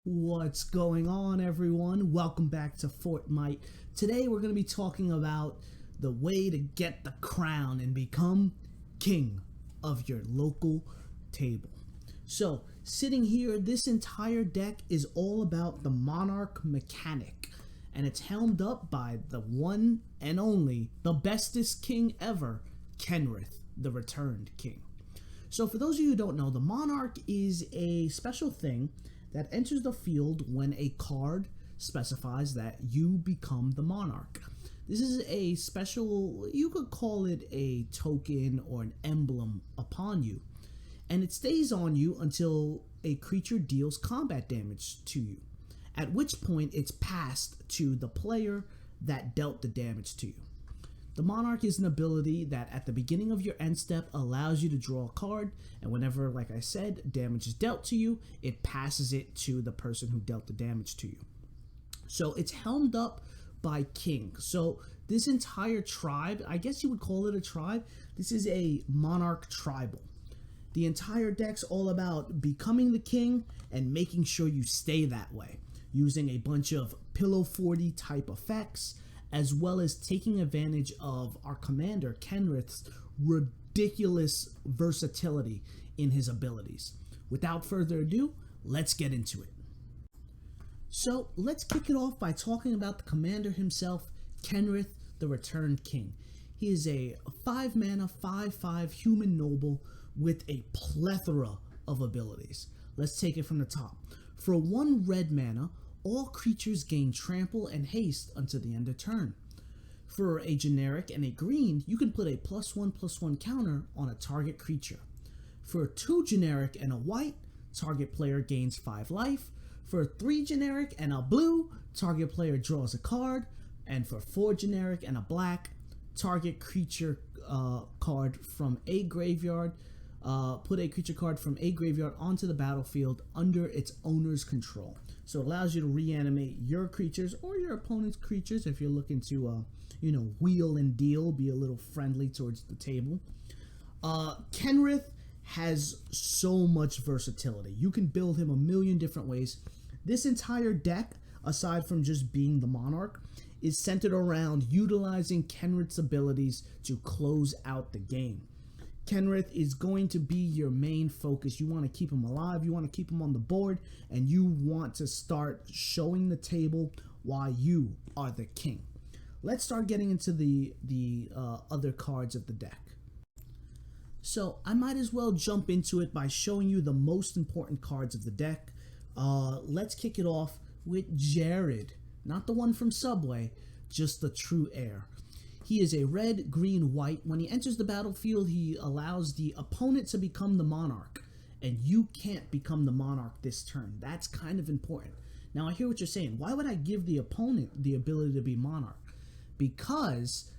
What's going on, everyone? Welcome back to FortMight. Today we're going to be talking about the way to get the crown and become king of your local table. So, sitting here, this entire deck is all about the Monarch mechanic, and it's helmed up by the one and only, the bestest king ever, Kenrith, the returned king. So for those of you who don't know, the Monarch is a special thing that enters the field when a card specifies that you become the Monarch. This is a special, you could call it a token or an emblem upon you, and it stays on you until a creature deals combat damage to you, at which point it's passed to the player that dealt the damage to you. The Monarch is an ability that at the beginning of your end step allows you to draw a card, and whenever, like I said, damage is dealt to you, it passes it to the person who dealt the damage to you. So it's helmed up by King. So this entire tribe, I guess you would call it a tribe, this is a Monarch tribal. The entire deck's all about becoming the king and making sure you stay that way, using a bunch of Pillow 40 type effects, as well as taking advantage of our commander, Kenrith's ridiculous versatility in his abilities. Without further ado, let's get into it. So let's kick it off by talking about the commander himself, Kenrith, the Returned King. He is a 5-mana, 5/5 human noble with a plethora of abilities. Let's take it from the top. For 1 red mana, all creatures gain trample and haste until the end of turn. For a generic and a green, you can put a +1/+1 counter on a target creature. For 2 generic and a white, target player gains 5 life. For 3 generic and a blue, target player draws a card. And for 4 generic and a black, target creature card from a graveyard, put a creature card from a graveyard onto the battlefield under its owner's control. So it allows you to reanimate your creatures or your opponent's creatures if you're looking to, wheel and deal, be a little friendly towards the table. Kenrith has so much versatility. You can build him a million different ways. This entire deck, aside from just being the Monarch, is centered around utilizing Kenrith's abilities to close out the game. Kenrith is going to be your main focus. You want to keep him alive, you want to keep him on the board, and you want to start showing the table why you are the king. Let's start getting into the other cards of the deck. So I might as well jump into it by showing you the most important cards of the deck. Let's kick it off with Jared, not the one from Subway, just the true heir. He is a red, green, white. When he enters the battlefield, he allows the opponent to become the Monarch, and you can't become the Monarch this turn. That's kind of important. Now, I hear what you're saying. Why would I give the opponent the ability to be Monarch? Because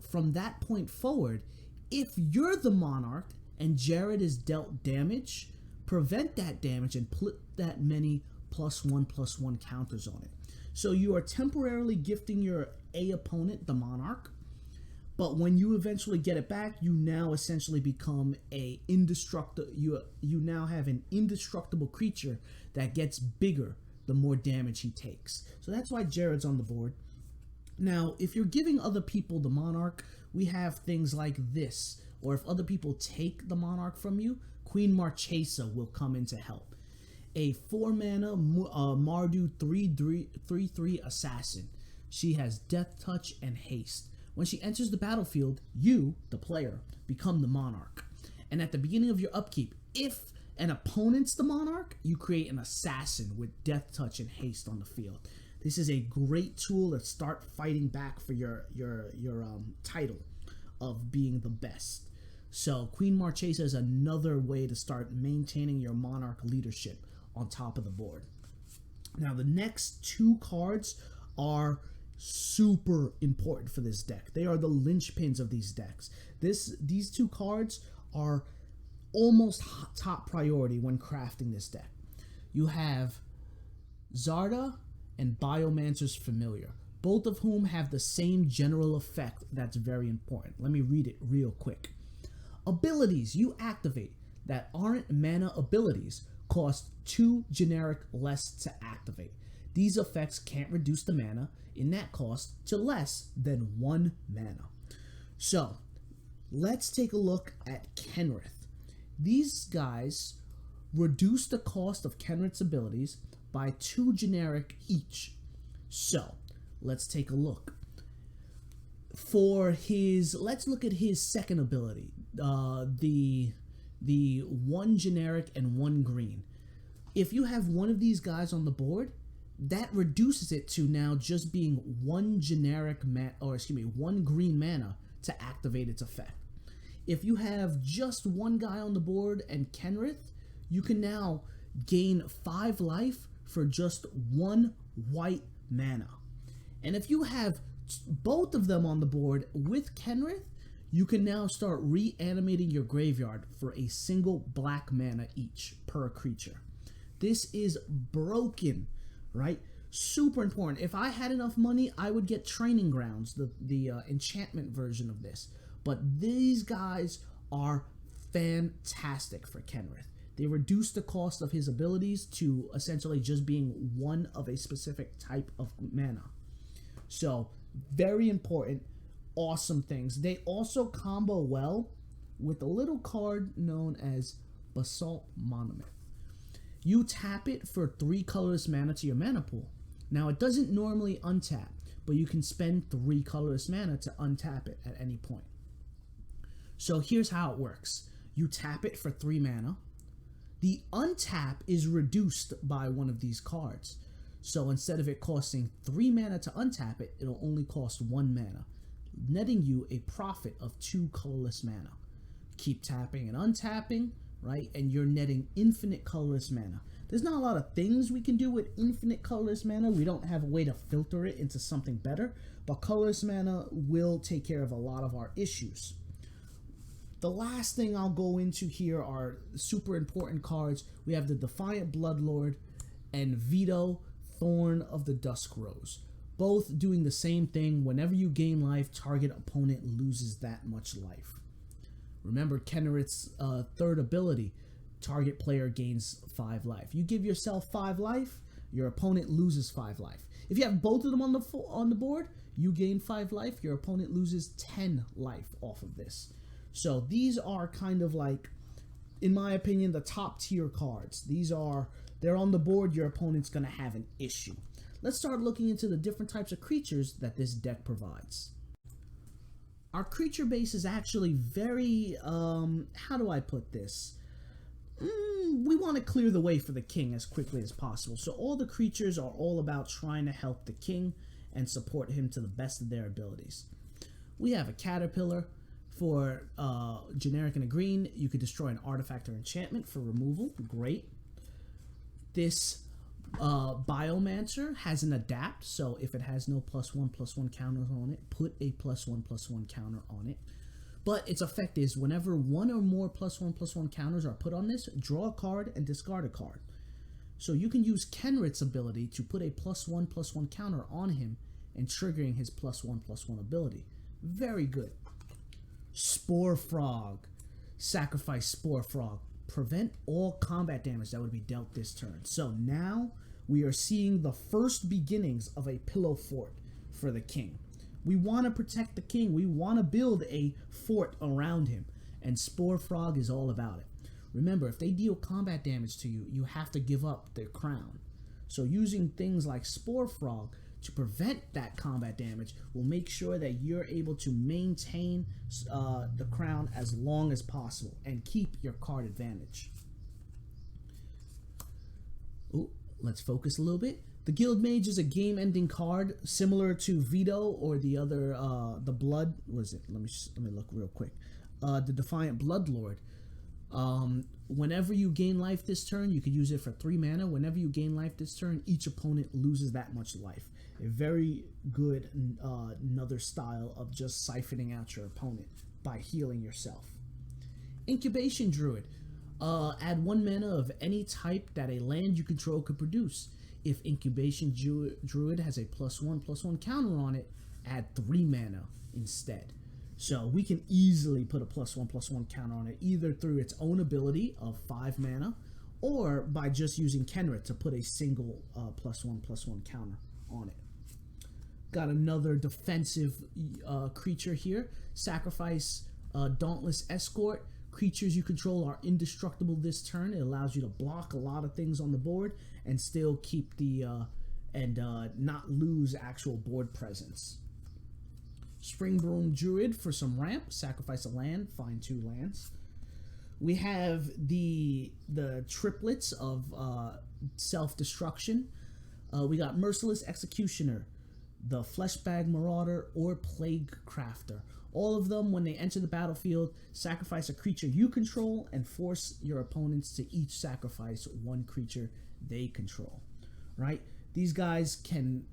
from that point forward, if you're the Monarch and Jared is dealt damage, prevent that damage and put that many +1/+1 counters on it. So you are temporarily gifting your opponent the Monarch, but when you eventually get it back, you now essentially become a indestructible. You now have an indestructible creature that gets bigger the more damage he takes. So that's why Jared's on the board. Now, if you're giving other people the Monarch, we have things like this. Or if other people take the Monarch from you, Queen Marchesa will come in to help. A 4-mana Mardu 3/3 assassin. She has Death Touch and Haste. When she enters the battlefield, you, the player, become the Monarch. And at the beginning of your upkeep, if an opponent's the Monarch, you create an assassin with Death Touch and Haste on the field. This is a great tool to start fighting back for your title of being the best. So Queen Marchesa is another way to start maintaining your Monarch leadership on top of the board. Now the next 2 cards are super important for this deck. They are the linchpins of these decks. These 2 cards are almost top priority when crafting this deck. You have Zarda and Biomancer's Familiar, both of whom have the same general effect that's very important. Let me read it real quick. Abilities you activate that aren't mana abilities cost 2 generic less to activate. These effects can't reduce the mana in that cost to less than 1 mana. So, let's take a look at Kenrith. These guys reduce the cost of Kenrith's abilities by 2 generic each. So, let's take a look. Let's look at his second ability, the 1 generic and 1 green. If you have one of these guys on the board, that reduces it to now just being 1 1 green mana to activate its effect. If you have just one guy on the board and Kenrith, you can now gain 5 life for just 1 white mana. And if you have both of them on the board with Kenrith, you can now start reanimating your graveyard for a single black mana each per creature. This is broken, right? Super important. If I had enough money, I would get Training Grounds, the enchantment version of this. But these guys are fantastic for Kenrith. They reduce the cost of his abilities to essentially just being one of a specific type of mana. So, very important, awesome things. They also combo well with a little card known as Basalt Monument. You tap it for 3 colorless mana to your mana pool. Now, it doesn't normally untap, but you can spend 3 colorless mana to untap it at any point. So here's how it works. You tap it for 3 mana. The untap is reduced by one of these cards. So instead of it costing 3 mana to untap it, it'll only cost 1 mana, netting you a profit of 2 colorless mana. Keep tapping and untapping, right? And you're netting infinite colorless mana. There's not a lot of things we can do with infinite colorless mana. We don't have a way to filter it into something better, but colorless mana will take care of a lot of our issues. The last thing I'll go into here are super important cards. We have the Defiant Bloodlord and Veto, Thorn of the Dusk Rose. Both doing the same thing. Whenever you gain life, target opponent loses that much life. Remember Kenrith's third ability, target player gains 5 life. You give yourself 5 life, your opponent loses 5 life. If you have both of them on the board, you gain 5 life, your opponent loses 10 life off of this. So these are kind of like, in my opinion, the top tier cards. They're on the board, your opponent's going to have an issue. Let's start looking into the different types of creatures that this deck provides. Our creature base is actually very, how do I put this? We want to clear the way for the king as quickly as possible. So all the creatures are all about trying to help the king and support him to the best of their abilities. We have a Caterpillar. For generic and a green, you could destroy an artifact or enchantment for removal. Great. This Biomancer has an adapt, so if it has no +1/+1 counters on it, put a +1/+1 counter on it. But its effect is whenever 1 or more +1/+1 counters are put on this, draw a card and discard a card. So you can use Kenrith's ability to put a +1/+1 counter on him and triggering his +1/+1 ability. Very good. Spore Frog. Sacrifice Spore Frog. Prevent all combat damage that would be dealt this turn. So now we are seeing the first beginnings of a pillow fort for the king. We want to protect the king. We want to build a fort around him. And Spore Frog is all about it. Remember, if they deal combat damage to you, you have to give up their crown. So using things like Spore Frog to prevent that combat damage will make sure that you're able to maintain the crown as long as possible and keep your card advantage. Ooh, let's focus a little bit. The Guild Mage is a game-ending card similar to Veto or the other, the Blood. What is it? Let me look real quick. The Defiant Bloodlord. Whenever you gain life this turn, you could use it for 3 mana. Whenever you gain life this turn, each opponent loses that much life. A very good another style of just siphoning out your opponent by healing yourself. Incubation Druid. Add 1 mana of any type that a land you control could produce. If Incubation Druid has a +1/+1 counter on it, add 3 mana instead. So we can easily put a +1/+1 counter on it, either through its own ability of 5 mana, or by just using Kenrith to put a single +1/+1 counter on it. Got another defensive creature here. Sacrifice Dauntless Escort. Creatures you control are indestructible this turn. It allows you to block a lot of things on the board and still keep the not lose actual board presence. Springbroom Druid for some ramp. Sacrifice a land, find 2 lands. We have the triplets of self-destruction. We got Merciless Executioner, the Fleshbag Marauder, or Plague Crafter. All of them, when they enter the battlefield, sacrifice a creature you control and force your opponents to each sacrifice 1 creature they control. Right? These guys can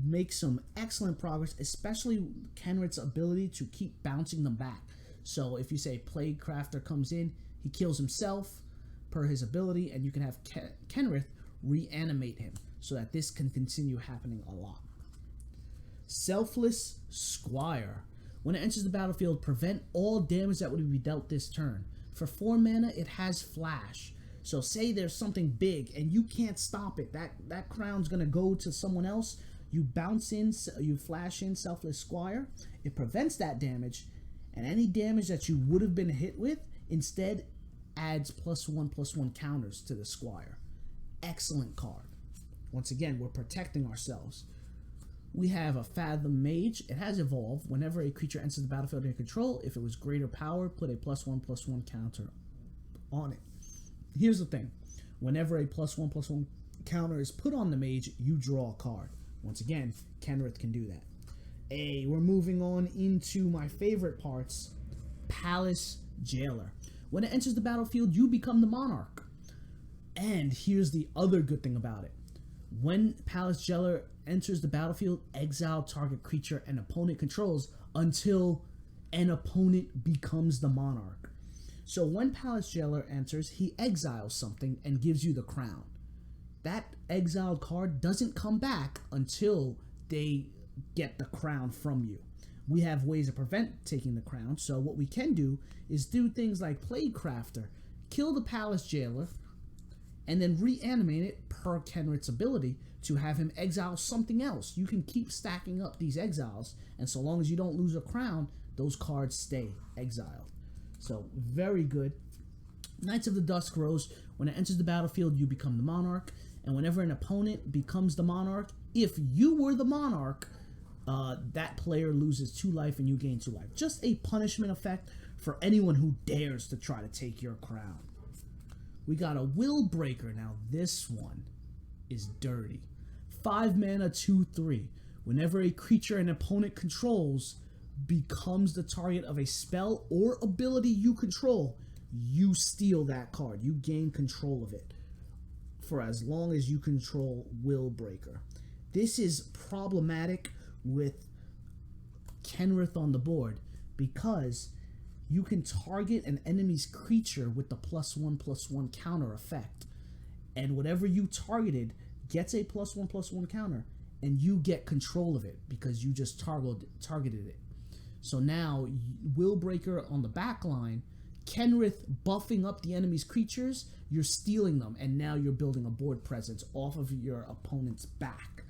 make some excellent progress, especially Kenrith's ability to keep bouncing them back. So if you say Plague Crafter comes in, he kills himself per his ability, and you can have Kenrith reanimate him so that this can continue happening a lot. Selfless Squire. When it enters the battlefield, prevent all damage that would be dealt this turn. For 4 mana, it has Flash. So say there's something big and you can't stop it. That crown's going to go to someone else. You bounce in, you flash in Selfless Squire. It prevents that damage, and any damage that you would have been hit with instead adds +1/+1 counters to the Squire. Excellent card. Once again, we're protecting ourselves. We have a Fathom Mage. It has evolved. Whenever a creature enters the battlefield under your control, if it was greater power, put a +1/+1 counter on it. Here's the thing. Whenever a +1/+1 counter is put on the mage, you draw a card. Once again, Kenrith can do that. We're moving on into my favorite parts, Palace Jailer. When it enters the battlefield, you become the Monarch. And here's the other good thing about it. When Palace Jailer enters the battlefield, exile target creature an opponent controls until an opponent becomes the Monarch. So when Palace Jailer enters, he exiles something and gives you the crown. That exiled card doesn't come back until they get the crown from you. We have ways to prevent taking the crown, so what we can do is do things like Plague Crafter, kill the Palace Jailer, and then reanimate it per Kenrith's ability to have him exile something else. You can keep stacking up these exiles, and so long as you don't lose a crown, those cards stay exiled. So, very good. Knights of the Dusk Rose. When it enters the battlefield, you become the Monarch, and whenever an opponent becomes the Monarch, if you were the Monarch, that player loses 2 life and you gain 2 life. Just a punishment effect for anyone who dares to try to take your crown. We got a Will Breaker. Now this one is dirty. 5 mana, 2/3. Whenever a creature an opponent controls becomes the target of a spell or ability you control, you steal that card. You gain control of it for as long as you control Will Breaker. This is problematic with Kenrith on the board because you can target an enemy's creature with the +1/+1 counter effect, and whatever you targeted gets a +1/+1 counter, and you get control of it because you just targeted it. So now Will Breaker on the back line, Kenrith buffing up the enemy's creatures, you're stealing them, and now you're building a board presence off of your opponent's back.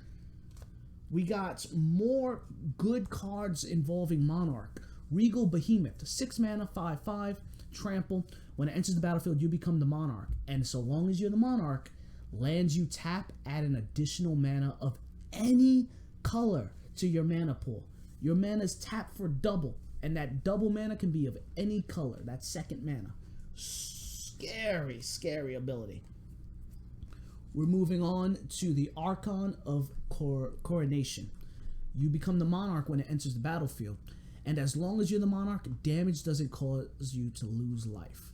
We got more good cards involving Monarch. Regal Behemoth, 6 mana, 5/5, trample. When it enters the battlefield, you become the Monarch. And so long as you're the Monarch, lands you tap add an additional mana of any color to your mana pool. Your mana is tapped for double, and that double mana can be of any color. That's second mana. Scary, scary ability. We're moving on to the Archon of Coronation. You become the Monarch when it enters the battlefield, and as long as you're the Monarch, damage doesn't cause you to lose life.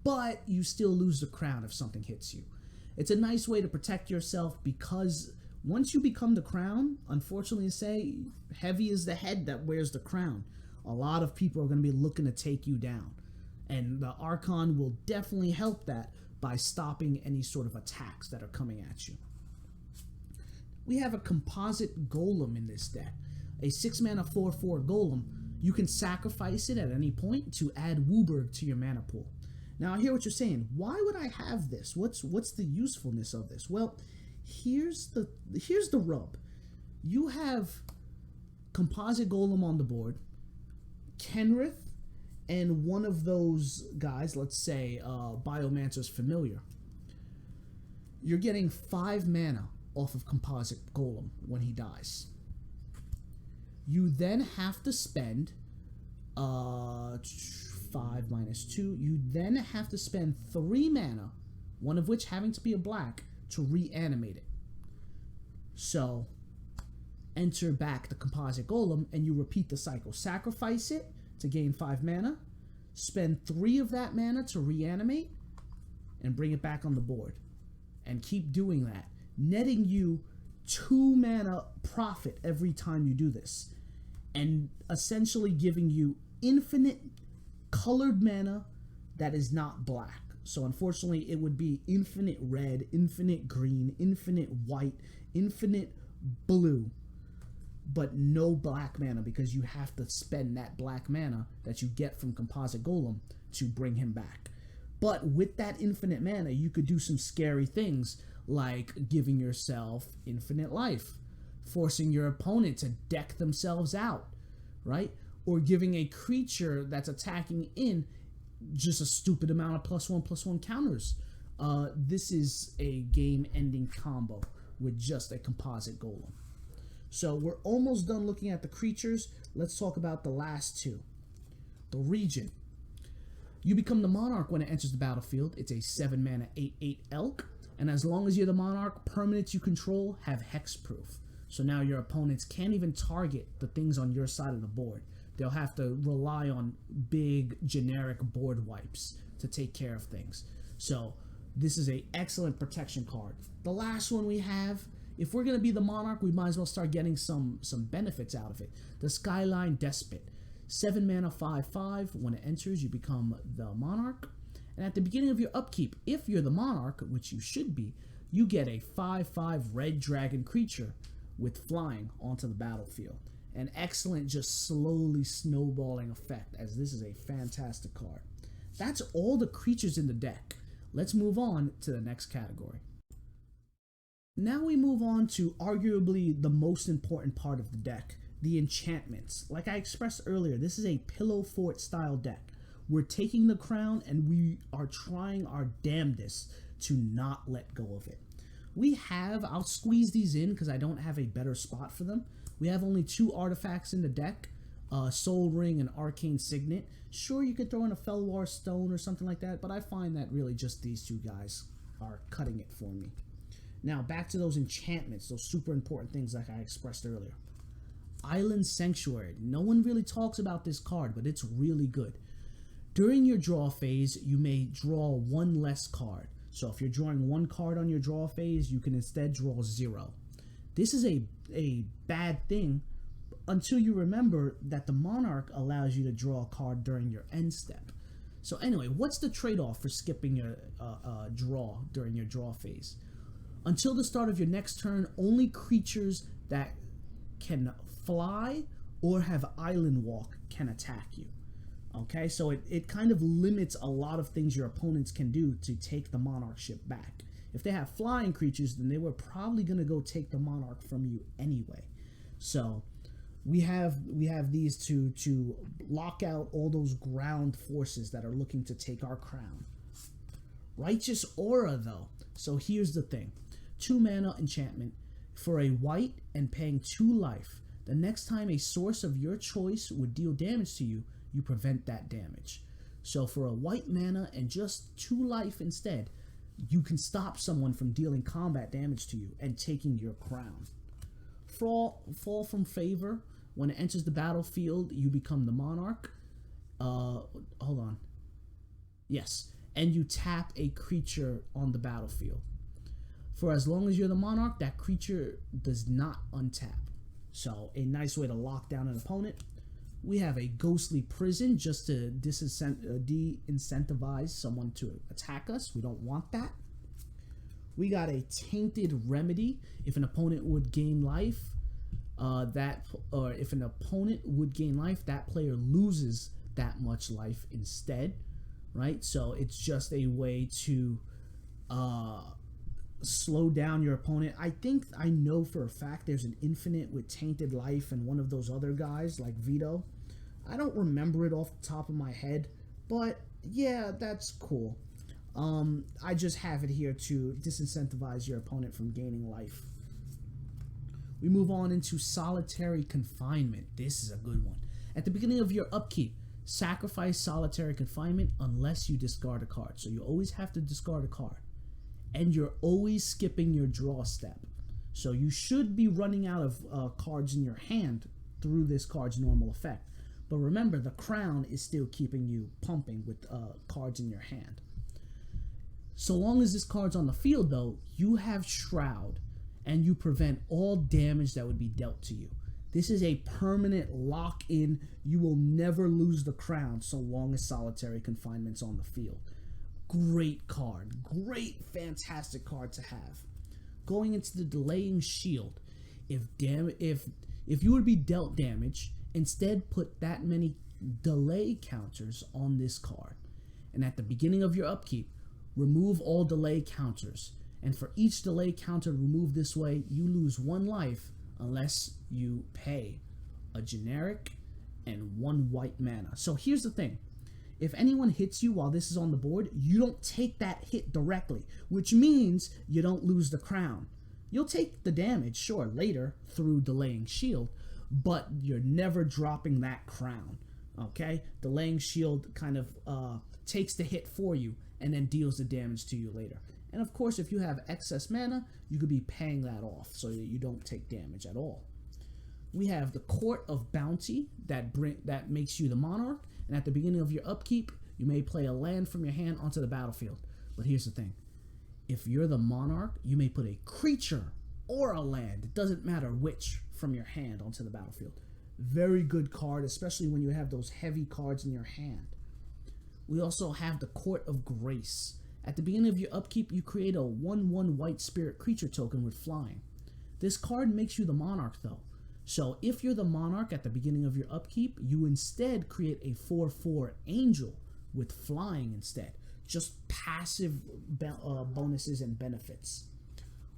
But you still lose the crown if something hits you. It's a nice way to protect yourself because once you become the crown, unfortunately to say, heavy is the head that wears the crown. A lot of people are going to be looking to take you down. And the Archon will definitely help that by stopping any sort of attacks that are coming at you. We have a composite golem in this deck. A 6 mana 4/4 golem. You can sacrifice it at any point to add Wooburg to your mana pool. Now I hear what you're saying. Why would I have this? What's the usefulness of this? Well, here's the rub. You have Composite Golem on the board, Kenrith, and one of those guys, let's say Biomancer's Familiar. You're getting 5 mana off of Composite Golem when he dies. You then have to spend 5 minus 2. You then have to spend 3 mana, one of which having to be a black, to reanimate it. So enter back the Composite Golem and you repeat the cycle. Sacrifice it to gain 5 mana, spend 3 of that mana to reanimate, and bring it back on the board. And keep doing that, netting you 2 mana profit every time you do this, and essentially giving you infinite colored mana that is not black. So unfortunately it would be infinite red, infinite green, infinite white, infinite blue, but no black mana, because you have to spend that black mana that you get from Composite Golem to bring him back. But with that infinite mana, you could do some scary things, like giving yourself infinite life, forcing your opponent to deck themselves out, right? Or giving a creature that's attacking in just a stupid amount of +1/+1 counters. This is a game-ending combo with just a Composite Golem. So we're almost done looking at the creatures. Let's talk about the last two. The Regent. You become the Monarch when it enters the battlefield. It's a 7 mana 8/8 elk, and as long as you're the Monarch, permanents you control have hexproof. So now your opponents can't even target the things on your side of the board. They'll have to rely on big generic board wipes to take care of things. So this is an excellent protection card. The last one we have, if we're going to be the Monarch, we might as well start getting some benefits out of it. The Skyline Despot. 7 mana 5/5. When it enters, you become the Monarch. And at the beginning of your upkeep, if you're the Monarch, which you should be, you get a 5/5 red dragon creature with flying onto the battlefield. An excellent, just slowly snowballing effect, as this is a fantastic card. That's all the creatures in the deck. Let's move on to the next category. Now we move on to arguably the most important part of the deck, the enchantments. Like I expressed earlier, this is a pillow fort style deck. We're taking the crown and we are trying our damnedest to not let go of it. I'll squeeze these in because I don't have a better spot for them. We have only 2 artifacts in the deck, Soul Ring and Arcane Signet. Sure, you could throw in a Felwar Stone or something like that, but I find that really just these 2 guys are cutting it for me. Now back to those enchantments, those super important things like I expressed earlier. Island Sanctuary. No one really talks about this card, but it's really good. During your draw phase, you may draw 1 less card. So if you're drawing 1 card on your draw phase, you can instead draw 0. This is a bad thing until you remember that the Monarch allows you to draw a card during your end step. So anyway, what's the trade-off for skipping your draw during your draw phase? Until the start of your next turn, only creatures that can fly or have island walk can attack you. Okay, so it kind of limits a lot of things your opponents can do to take the Monarch ship back. If they have flying creatures, then they were probably going to go take the Monarch from you anyway. So we have these two to lock out all those ground forces that are looking to take our crown. Righteous Aura, though. So here's the thing. 2 mana enchantment for a white and paying 2 life. The next time a source of your choice would deal damage to you, you prevent that damage. So for a white mana and just 2 life instead, you can stop someone from dealing combat damage to you and taking your crown. Fall from favor. When it enters the battlefield, you become the Monarch. Hold on. Yes. And you tap a creature on the battlefield. For as long as you're the Monarch, that creature does not untap. So a nice way to lock down an opponent. We have a Ghostly Prison just to de-incentivize someone to attack us. We don't want that. We got a Tainted Remedy. If an opponent would gain life, that player loses that much life instead. right? So it's just a way to slow down your opponent. I think I know for a fact there's an infinite with Tainted Life and one of those other guys like Vito. I don't remember it off the top of my head, but yeah, that's cool. I just have it here to disincentivize your opponent from gaining life. We move on into Solitary Confinement. This is a good one. At the beginning of your upkeep, sacrifice Solitary Confinement unless you discard a card. So you always have to discard a card. And you're always skipping your draw step. So you should be running out of cards in your hand through this card's normal effect. But remember, the crown is still keeping you pumping with cards in your hand. So long as this card's on the field, though, you have Shroud, and you prevent all damage that would be dealt to you. This is a permanent lock-in. You will never lose the crown so long as Solitary Confinement's on the field. Great card. Great, fantastic card to have. Going into the Delaying Shield. If you would be dealt damage, instead put that many delay counters on this card. And at the beginning of your upkeep, remove all delay counters. And for each delay counter removed this way, you lose 1 life unless you pay a generic and 1 white mana. So here's the thing. If anyone hits you while this is on the board, you don't take that hit directly, which means you don't lose the crown. You'll take the damage, sure, later through Delaying Shield, but you're never dropping that crown, okay? Delaying Shield kind of takes the hit for you and then deals the damage to you later. And of course, if you have excess mana, you could be paying that off so that you don't take damage at all. We have the Court of Bounty that makes you the Monarch, and at the beginning of your upkeep, you may play a land from your hand onto the battlefield. But here's the thing. If you're the Monarch, you may put a creature or a land, it doesn't matter which, from your hand onto the battlefield. Very good card, especially when you have those heavy cards in your hand. We also have the Court of Grace. At the beginning of your upkeep, you create a 1/1 white spirit creature token with flying. This card makes you the Monarch, though. So if you're the Monarch at the beginning of your upkeep, you instead create a 4/4 angel with flying instead. Just passive bonuses and benefits.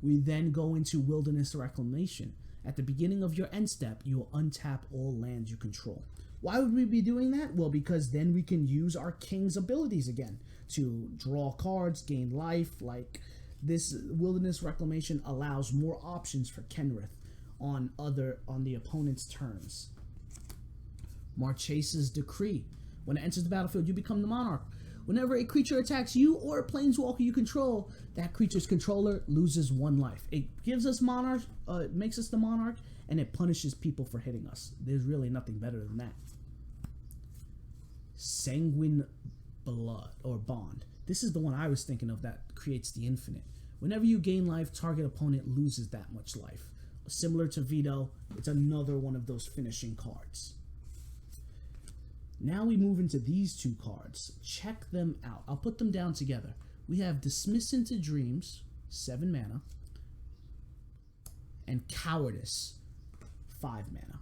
We then go into Wilderness Reclamation. At the beginning of your end step, you will untap all lands you control. Why would we be doing that? Well, because then we can use our King's abilities again to draw cards, gain life. Like this Wilderness Reclamation allows more options for Kenrith on the opponent's turns. Marchesa's Decree. When it enters the battlefield, you become the Monarch. Whenever a creature attacks you or a planeswalker you control, that creature's controller loses 1 life. It gives us Monarch, it makes us the Monarch, and it punishes people for hitting us. There's really nothing better than that. Sanguine Blood or Bond. This is the one I was thinking of that creates the infinite. Whenever you gain life, target opponent loses that much life. Similar to Vito, it's another one of those finishing cards. Now we move into these 2 cards. Check them out. I'll put them down together. We have Dismiss into Dreams, 7 mana, and Cowardice, 5 mana.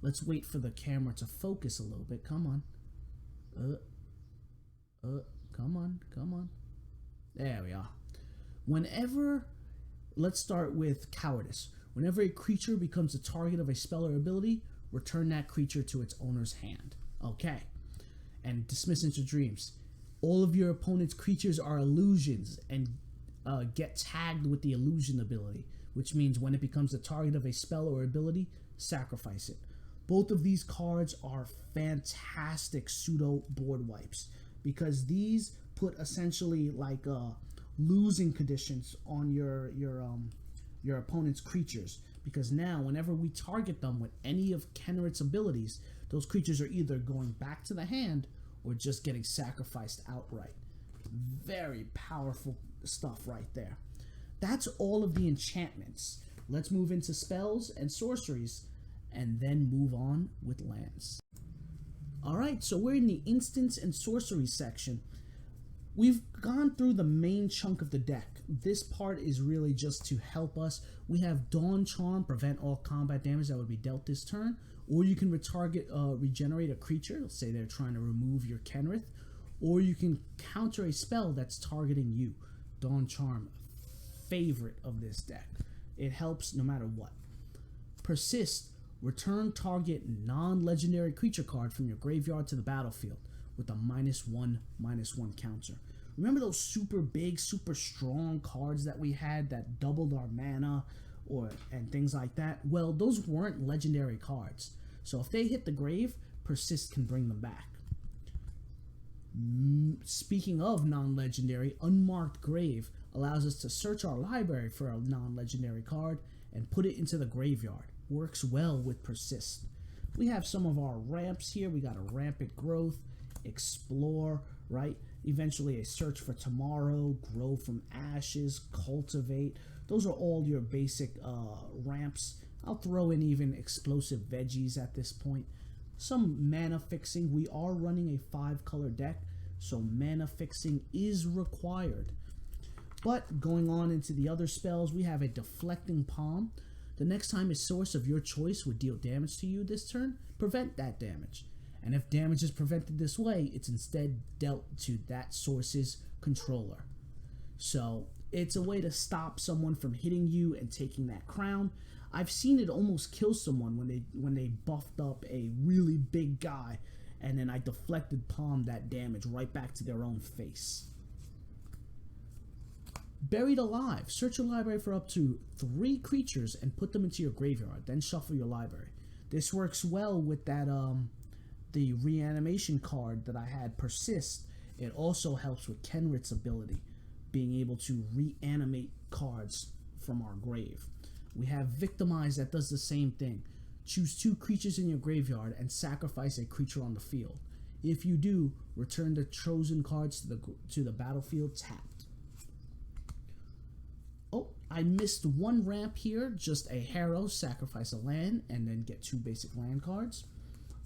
Let's wait for the camera to focus a little bit. Come on. Come on. There we are. Let's start with Cowardice. Whenever a creature becomes the target of a spell or ability, return that creature to its owner's hand. Okay. And Dismiss into Dreams. All of your opponent's creatures are illusions and get tagged with the illusion ability, which means when it becomes the target of a spell or ability, sacrifice it. Both of these cards are fantastic pseudo board wipes because these put essentially like losing conditions on your opponent's creatures, because now whenever we target them with any of Kenrith's abilities, those creatures are either going back to the hand or just getting sacrificed outright. Very powerful stuff right there. That's all of the enchantments. Let's move into spells and sorceries and then move on with lands. Alright, so we're in the instants and sorcery section. We've gone through the main chunk of the deck. This part is really just to help us. We have Dawn Charm, prevent all combat damage that would be dealt this turn, or you can regenerate a creature. Let's say they're trying to remove your Kenrith, or you can counter a spell that's targeting you. Dawn Charm, favorite of this deck. It helps no matter what. Persist, return target non-legendary creature card from your graveyard to the battlefield with a -1/-1 counter. Remember those super big, super strong cards that we had that doubled our mana and things like that? Well, those weren't legendary cards. So if they hit the grave, Persist can bring them back. Speaking of non-legendary, Unmarked Grave allows us to search our library for a non-legendary card and put it into the graveyard. Works well with Persist. We have some of our ramps here. We got a Rampant Growth, Explore, right? Eventually a Search for Tomorrow, Grow from Ashes, Cultivate. Those are all your basic ramps. I'll throw in even Explosive Veggies at this point. Some mana fixing. We are running a 5-color deck, so mana fixing is required. But going on into the other spells, we have a Deflecting Palm. The next time a source of your choice would deal damage to you this turn, prevent that damage. And if damage is prevented this way, it's instead dealt to that source's controller. So it's a way to stop someone from hitting you and taking that crown. I've seen it almost kill someone when they buffed up a really big guy, and then I deflected palm that damage right back to their own face. Buried Alive. Search your library for up to 3 creatures and put them into your graveyard, then shuffle your library. This works well with that the reanimation card that I had, Persist. It also helps with Kenrith's ability, being able to reanimate cards from our grave. We have Victimize that does the same thing. Choose 2 creatures in your graveyard and sacrifice a creature on the field. If you do, return the chosen cards to the battlefield tapped. Oh, I missed 1 ramp here. Just a Harrow, sacrifice a land, and then get 2 basic land cards.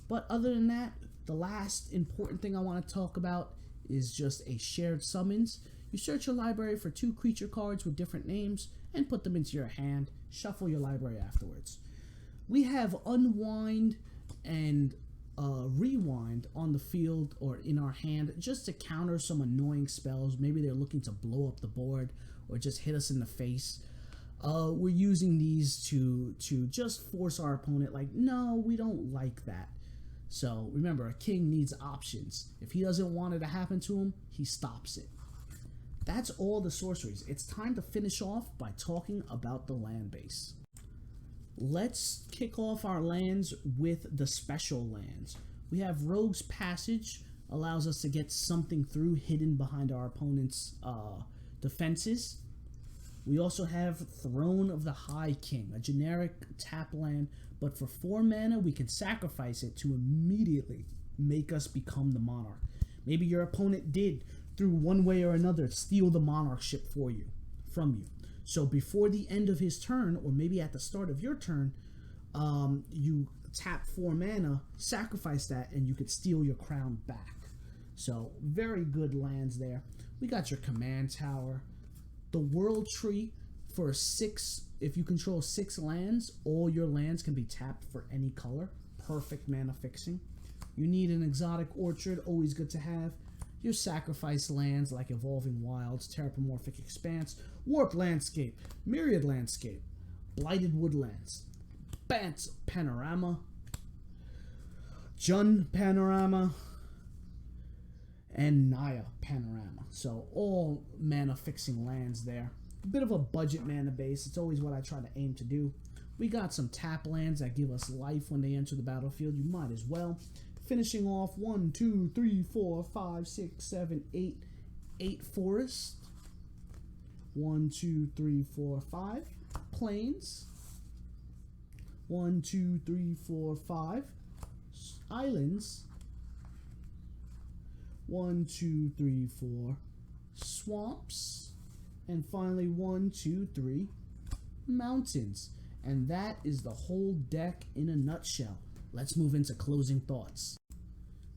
But other than that, the last important thing I want to talk about is just a Shared Summons. You search your library for 2 creature cards with different names and put them into your hand. Shuffle your library afterwards. We have Unwind and Rewind on the field or in our hand just to counter some annoying spells. Maybe they're looking to blow up the board or just hit us in the face. We're using these to just force our opponent like, no, we don't like that. So remember, a king needs options. If he doesn't want it to happen to him, he stops it. That's all the sorceries. It's time to finish off by talking about the land base. Let's kick off our lands with the special lands. We have Rogue's Passage, allows us to get something through hidden behind our opponent's defenses. We also have Throne of the High King, a generic tap land, but for 4 mana we can sacrifice it to immediately make us become the Monarch. Maybe your opponent did, through one way or another, steal the Monarchship from you. So before the end of his turn, or maybe at the start of your turn, you tap 4 mana, sacrifice that, and you could steal your crown back. So very good lands there. We got your Command Tower. The World Tree for 6. If you control 6 lands, all your lands can be tapped for any color. Perfect mana fixing. You need an Exotic Orchard, always good to have. Your sacrifice lands like Evolving Wilds, Terrapomorphic Expanse, Warp Landscape, Myriad Landscape, Blighted Woodlands, Bant Panorama, Jund Panorama, and Naya Panorama. So all mana fixing lands there. A bit of a budget mana base. It's always what I try to aim to do. We got some tap lands that give us life when they enter the battlefield. You might as well. Finishing off 1, 2, 3, 4, 5, 6, 7, 8. 8 forests. 1, 2, 3, 4, 5. Plains. 1, 2, 3, 4, 5. Islands. 1, 2, 3, 4. Swamps. And finally 1, 2, 3. Mountains. And that is the whole deck in a nutshell. Let's move into closing thoughts.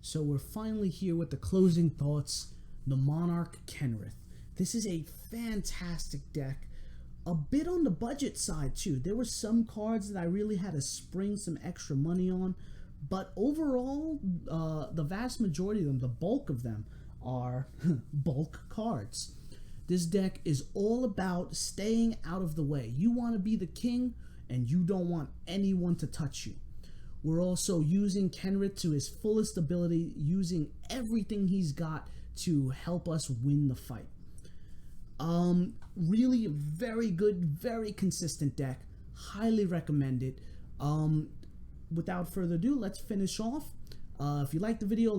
So we're finally here with the closing thoughts, the Monarch Kenrith. This is a fantastic deck. A bit on the budget side too. There were some cards that I really had to spring some extra money on, but overall, the vast majority of them, the bulk of them, are bulk cards. This deck is all about staying out of the way. You want to be the king and you don't want anyone to touch you. We're also using Kenrith to his fullest ability, using everything he's got to help us win the fight. Really very good, very consistent deck. Highly recommend it. Without further ado, let's finish off. If you like the video,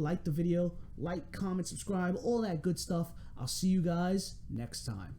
like, comment, subscribe, all that good stuff. I'll see you guys next time.